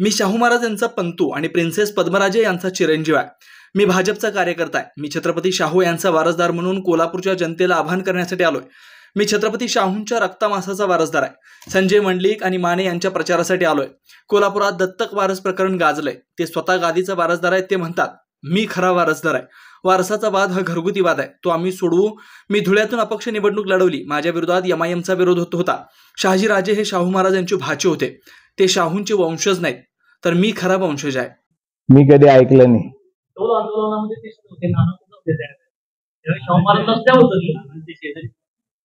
मी शाहू महाराज यांचा पंतू आणि प्रिन्सेस पद्मराजे यांचा चिरंजीव आहे। मी भाजपचा कार्यकर्ता आहे। मी छत्रपती शाहू यांचा वारसदार म्हणून कोल्हापूरच्या जनतेला आवाहन करण्यासाठी आलोय। मी छत्रपती शाहूंच्या रक्तमासाचा वारसदार आहे। संजय मंडलिक आणि माने यांच्या प्रचारासाठी आलोय। कोल्हापुरात दत्तक वारस प्रकरण गाजलंय। ते स्वतः गादीचा वारसदार आहेत। ते म्हणतात मी खरा वारसदार आहे। वारसाचा वाद हा घरगुती वाद आहे, तो आम्ही सोडवू। मी धुळ्यातून अपक्ष निवडणूक लढवली। माझ्या विरोधात MIMचा विरोध होता। शहाजी राजे हे शाहू महाराज यांचे भाचे होते। ते शाहूंचे वंशज नाहीत, तर मी खरा वंशज आहे। मी कधी ऐकलं नाही।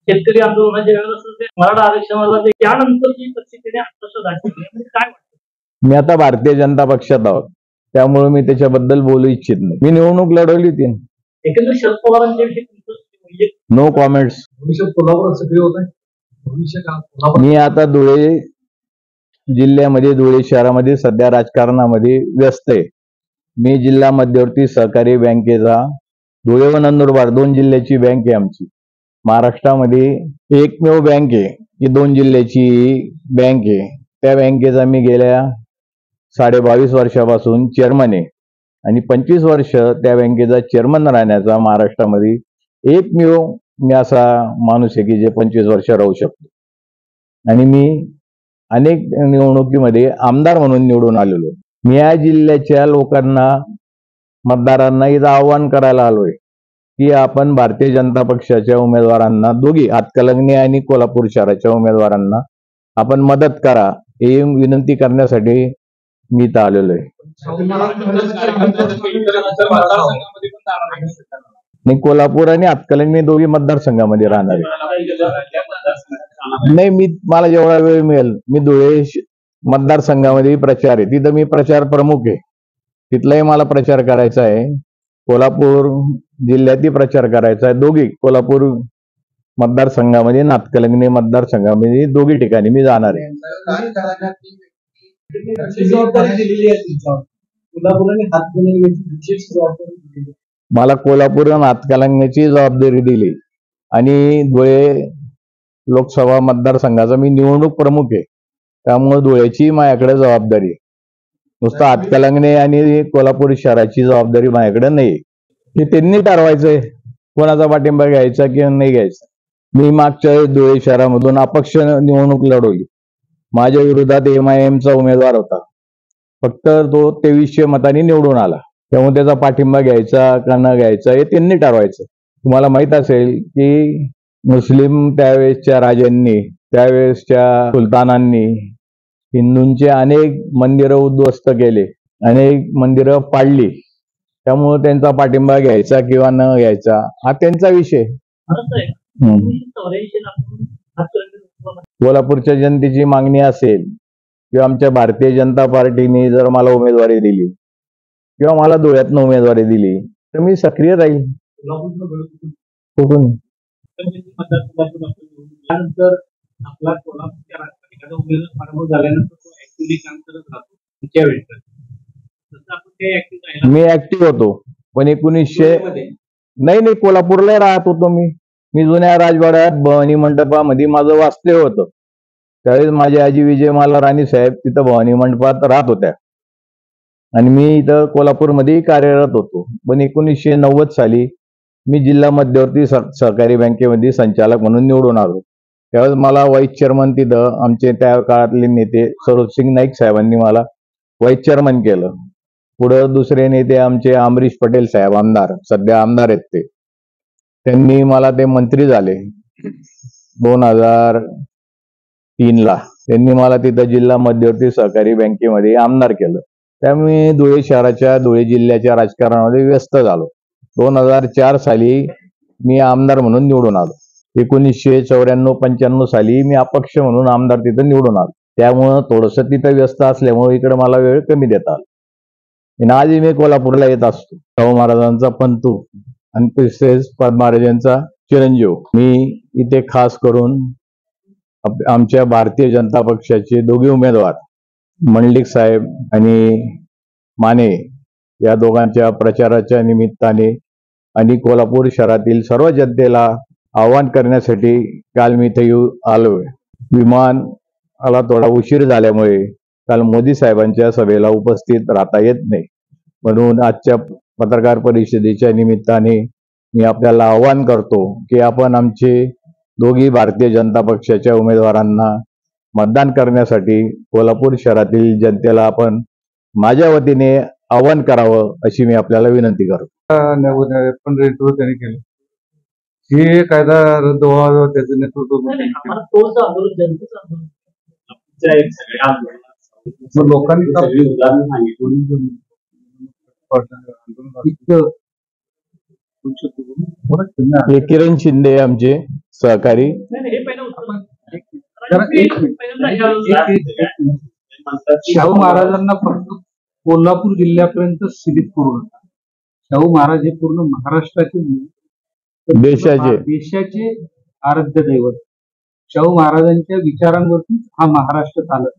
शेतकरी आंदोलनाच्या वेळेला मराठा आरक्षणाला त्यानंतरची परिस्थितीने काय वाटतं? मी आता भारतीय जनता पक्षात आहोत, त्यामुळे मी त्याच्याबद्दल बोलू इच्छित नाही। मी निवडणूक लढवली होती। एकंदर शरद पवारांच्या विषयी नो कॉमेंट्स। भविष्यात कोल्हापुरात सक्रिय होत आहे। भविष्यात मी आता धुळे जिल्ह्यामध्ये, धुळे शहरामध्ये सध्या राजकारणामध्ये व्यस्त आहे। मी जिल्हा मध्यवर्ती सहकारी बँकेचा, धुळे व नंदुरबार 2 जिल्ह्याची बँक आहे आमची। महाराष्ट्रामध्ये एकमेव बँक आहे की 2 जिल्ह्याची बँक आहे। त्या बँकेचा मी गेल्या 22.5 वर्षापासून चेअरमन आहे आणि 25 वर्ष त्या बँकेचा चेअरमन राहण्याचा महाराष्ट्रामध्ये एकमेव मी असा माणूस आहे की जे 25 वर्ष राहू शकतो। आणि मी अनेक निवडणुकीमध्ये आमदार म्हणून निवडून आलेलो। मी या जिल्ह्याच्या लोकांना, मतदारांना इथं आव्हान करायला आलोय की आपण भारतीय जनता पक्षाच्या उमेदवारांना, दोघी हातकलंगणे आणि कोल्हापूर शहराच्या उमेदवारांना आपण मदत करा, ही विनंती करण्यासाठी मी इथं आलेलो आहे। मी कोल्हापूर आणि हातकलंगणे दोघी मतदारसंघामध्ये राहणार आहे। नाही, मला जेवढा वेळ मिळेल, मी धुळे मतदारसंघामध्ये प्रचार आहे, तिथं मी प्रचार प्रमुख आहे। तिथलाही मला प्रचार करायचा आहे, कोल्हापूर जिल्ह्यातही प्रचार करायचा आहे। दोघी कोल्हापूर मतदारसंघामध्ये, हातकलंगणे मतदारसंघामध्ये दोघी ठिकाणी मी जाणार आहे। मला कोल्हापूर आणि हातकलंगण्याची जबाबदारी दिली आणि धुळे लोकसभा मतदारसंघाचा मी निवडणूक प्रमुख आहे, त्यामुळे धुळ्याची माझ्याकडे जबाबदारी आहे। नुसतं हातकलंगणे आणि कोल्हापूर शहराची जबाबदारी माझ्याकडे नाही। हे त्यांनी ठरवायचंय कोणाचा पाठिंबा घ्यायचा किंवा नाही घ्यायचा। मी मागच्या धुळे शहरामधून अपक्ष निवडणूक लढवली। माझ्या विरोधात MIMचा उमेदवार होता, फक्त तो 2300 मतांनी निवडून आला। त्यामुळे त्याचा पाठिंबा घ्यायचा का न घ्यायचा हे त्यांनी ठरवायचं। तुम्हाला माहित असेल की मुस्लिम त्यावेळेसच्या राजांनी, त्यावेळेसच्या सुलतानांनी हिंदूंचे अनेक मंदिरं उद्ध्वस्त केले, अनेक मंदिरं पाडली। त्यामुळे त्यांचा पाठिंबा घ्यायचा किंवा न घ्यायचा हा त्यांचा विषय। कोल्हापूरच्या जनतेची मागणी असेल किंवा आमच्या भारतीय जनता पार्टीने जर मला उमेदवारी दिली किंवा मला धुळ्यातनं उमेदवारी दिली तर मी सक्रिय राहील। कुठून मी ऍक्टिव्ह होतो, पण 1900 नाही कोल्हापूरला राहत होतो मी जुन्या राजवाड्यात भवानी मंडपामध्ये माझं वास्तव्य होतं। त्यावेळेस माझी आजी विजयमाला राणी साहेब तिथं भवानी मंडपात राहत होत्या आणि मी इथं कोल्हापूरमध्ये कार्यरत होतो। पण 1990 साली मी जिल्हा मध्यवर्ती सहकारी बँकेमध्ये संचालक म्हणून निवडून आलो। त्यावेळेस मला व्हाईस चेअरमन तिथं आमचे त्या काळातले नेते सरोजसिंग नाईक साहेबांनी मला व्हाईस चेअरमन केलं। पुढे दुसरे नेते आमचे अमरीश पटेल साहेब, आमदार, सध्या आमदार आहेत ते, त्यांनी मला ते मंत्री झाले 2003 ला। त्यांनी मला तिथं जिल्हा मध्यवर्ती सहकारी बँकेमध्ये आमदार केलं। त्यामुळे धुळे शहराच्या, धुळे जिल्ह्याच्या राजकारणामध्ये व्यस्त झालो। 2004 साली मी आमदार म्हणून निवडून आलो। 1994-95 साली मी अपक्ष म्हणून आमदार तिथं निवडून आलो। त्यामुळं थोडंसं तिथं व्यस्त असल्यामुळे इकडे मला वेळ कमी देता आला। आजही मी कोल्हापूरला येत असतो। शाहू महाराजांचा पंतू आणि प्रिन्सेस पद्मराजेंचा चिरंजीव। मी इथे खास करून आमच्या भारतीय जनता पक्षाचे दोघे उमेदवार मंडलिक साहेब आणि माने या दोघांच्या प्रचाराच्या निमित्ताने आणि कोल्हापूर शहरातील सर्व जनतेला आवाहन करण्यासाठी काल मी इथे आलोय। विमानाला थोडा उशीर झाल्यामुळे काल मोदी साहेबांच्या सभेला उपस्थित राहता येत नाही, म्हणून आजच्या पत्रकार परिषदेच्या निमित्ताने मी आपल्याला आवाहन करतो की आपण आमचे दोघी भारतीय जनता पक्षाच्या उमेदवारांना मतदान करण्यासाठी कोल्हापूर शहरातील जनतेला आपण माझ्या वतीने आवाहन करावं अशी मी आपल्याला विनंती करतो. पण नेतृत्व त्यांनी केलं. हे कायदा रद्द व्हावा त्याचं नेतृत्व आम्हाला तोच आंदोलन जनतेचं आंदोलन मग लोकांनी हे किरण शिंदे आमचे सहकारी. हे पहिलं उत्तर. शाहू महाराजांना फक्त कोल्हापूर जिल्ह्यापर्यंत सीमित करू नका. शाहू महाराज हे पूर्ण महाराष्ट्राचे देशाचे आराध्य दैवत. शाहू महाराजांच्या विचारांवरती हा महाराष्ट्र चालत.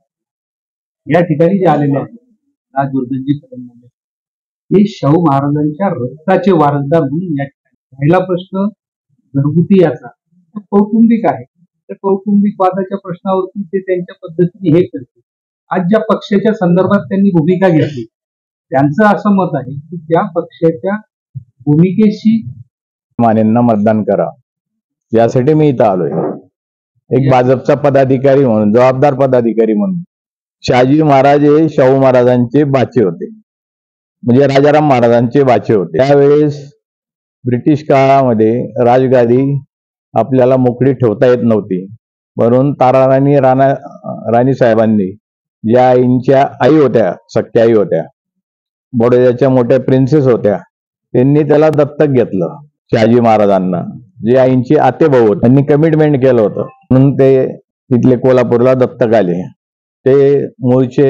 या ठिकाणी जे आलेले आहेत राजवर्धनजी कदम हे शाहू महाराजांच्या रक्ताचे वारसदार म्हणून या ठिकाणी. पहिला प्रश्न घरगुती याचा कौटुंबिक आहे. त्या कौटुंबिक वादाच्या प्रश्नावरती ते त्यांच्या पद्धतीने हे करते. आज ज्या पक्षाच्या संदर्भात त्यांनी भूमिका घेतली त्यांचं असं मत आहे की त्या पक्षाच्या भूमिकेशी मानेंना मतदान करा यासाठी मी इथं आलोय. एक भाजपचा पदाधिकारी म्हणून, जबाबदार पदाधिकारी म्हणून. शहाजी महाराज हे शाहू महाराजांचे बाचे होते, म्हणजे राजाराम महाराजांचे बाचे होते. त्यावेळेस ब्रिटिश काळामध्ये राजगादी आपल्याला मोकळी ठेवता येत नव्हती, म्हणून ताराराणी राणी साहेबांनी ज्या आईंच्या आई होत्या, सख्या आई होत्या, बडोद्याच्या मोठ्या प्रिन्सेस होत्या, त्यांनी त्याला दत्तक घेतलं. शहाजी महाराजांना जे आईंचे आतेभाऊ होते त्यांनी कमिटमेंट केलं होतं, म्हणून ते तिथले कोल्हापूरला दत्तक आले. ते मूळचे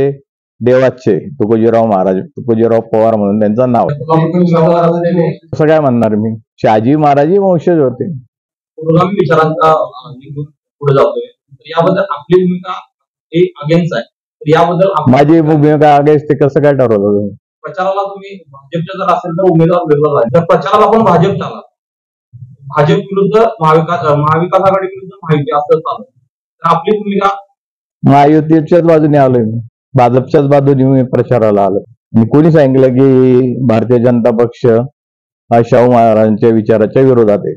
देवाचे तुकोजीराव महाराज, तुकोजीराव पवार म्हणून त्यांचं नाव. असं काय म्हणणार मी, शहाजी महाराज ही वंशज होते. पुरोगामी विचारांचा पुढे जातोय, याबद्दल आपली भूमिका अगेन्स्ट आहे. याबद्दल माझी भूमिका अगेन्स्ट ते कसं काय ठरवलं? प्रचाराला तुम्ही भाजपच्या जर असेल तर उमेदवार वेगळा आहे. तर प्रचाराला पण भाजप चालला, भाजप विरुद्ध महाविकास आघाडी विरुद्ध महायुती असं चालू. तर आपली भूमिका महायुतीच्याच बाजूने आलोय मी, भाजपच्याच बाजूने मी प्रचाराला आलो. आणि कोणी सांगितलं की भारतीय जनता पक्ष हा शाहू महाराजांच्या विचाराच्या विरोधात आहे?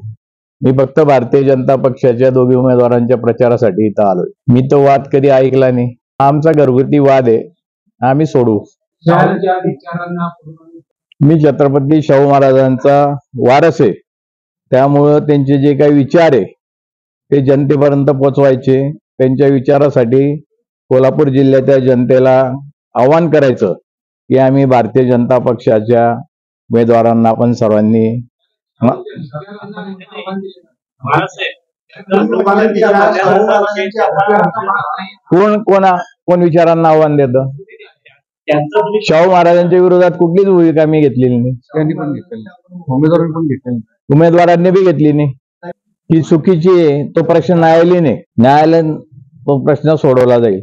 मी फक्त भारतीय जनता पक्षाच्या दोघी उमेदवारांच्या प्रचारासाठी इथं आलोय. मी तो वाद कधी ऐकला नाही. आमचा घरगुती वाद आहे, आम्ही सोडू. मी छत्रपती शाहू महाराजांचा वारस आहे, त्यामुळं त्यांचे जे काही विचार आहे ते जनतेपर्यंत पोचवायचे. त्यांच्या विचारासाठी कोल्हापूर जिल्ह्याच्या जनतेला आवाहन करायचं की आम्ही भारतीय जनता पक्षाच्या उमेदवारांना आपण सर्वांनी कोण विचारांना आव्हान देतं? शाहू महाराजांच्या विरोधात कुठलीच भूमिका मी घेतलेली नाही. त्यांनी पण घेतलेली, उमेदवारांनी पण घेतलेली, उमेदवारांनी बी घेतली नाही. ही चुकीची आहे, तो प्रश्न न्यायालयाने तो प्रश्न सोडवला जाईल.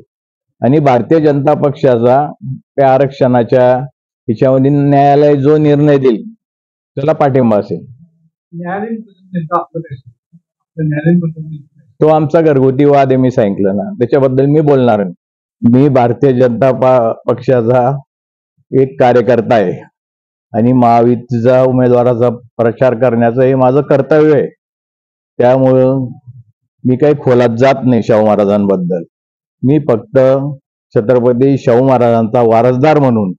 आणि भारतीय जनता पक्षाचा त्या आरक्षणाच्या हिच्यामध्ये न्यायालय जो निर्णय देईल त्याला पाठिंबा असेल. तो आमचा घरगुती वाद आहे, मी सांगितलं ना, त्याच्याबद्दल मी बोलणार नाही. मी भारतीय जनता पक्षाचा एक कार्यकर्ता आहे आणि महायुतीचा उमेदवाराचा प्रचार करण्याचं हे माझं कर्तव्य आहे. त्यामुळं मी काही खोलात जात नाही शाहू महाराजांबद्दल. मी फक्त छत्रपती शाहू महाराजांचा वारसदार म्हणून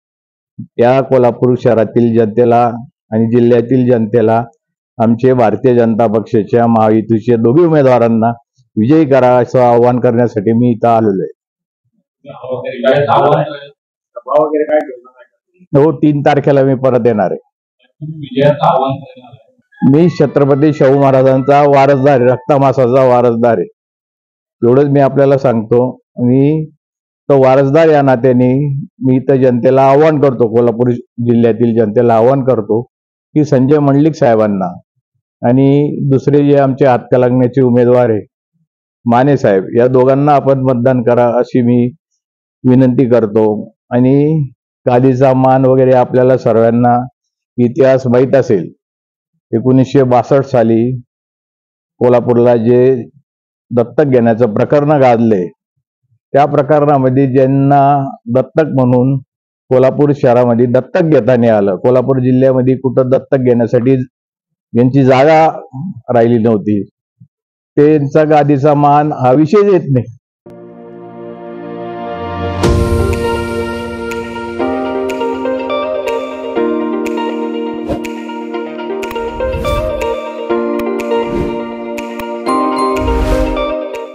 या कोल्हापूर शहरातील जनतेला आणि जिल्ह्यातील जनतेला आमचे भारतीय जनता पक्षाच्या महायुतीच्या दोघी उमेदवारांना विजयी करा असं आवाहन करण्यासाठी मी इथं आलेलो आहे. हो, 3 तारखेला मी परत येणार आहे. मी छत्रपती शाहू महाराजांचा वारसदार आहे, रक्तमासाचा वारसदार आहे, एवढंच मी आपल्याला सांगतो. आणि तो वारसदार या नात्याने मी इथं जनतेला आवाहन करतो, कोल्हापूर जिल्ह्यातील जनतेला आवाहन करतो की संजय मंडलिक साहेबांना आणि दुसरे जे आमचे हातकलंगण्याचे उमेदवार आहे माने साहेब, या दोघांना आपण मतदान करा अशी मी विनंती करतो. आणि गादीचा मान वगैरे आपल्याला सर्वांना इतिहास माहीत असेल. 1962 साली कोल्हापूरला जे दत्तक घेण्याचं प्रकरण गाजले त्या प्रकरणामध्ये ज्यांना दत्तक म्हणून कोल्हापूर शहरामध्ये दत्तक घेता आलं, कोल्हापूर जिल्ह्यामध्ये कुठं दत्तक घेण्यासाठी ज्यांची जागा राहिली नव्हती, त्यांचा गादीचा मान हा विषय येत नाही.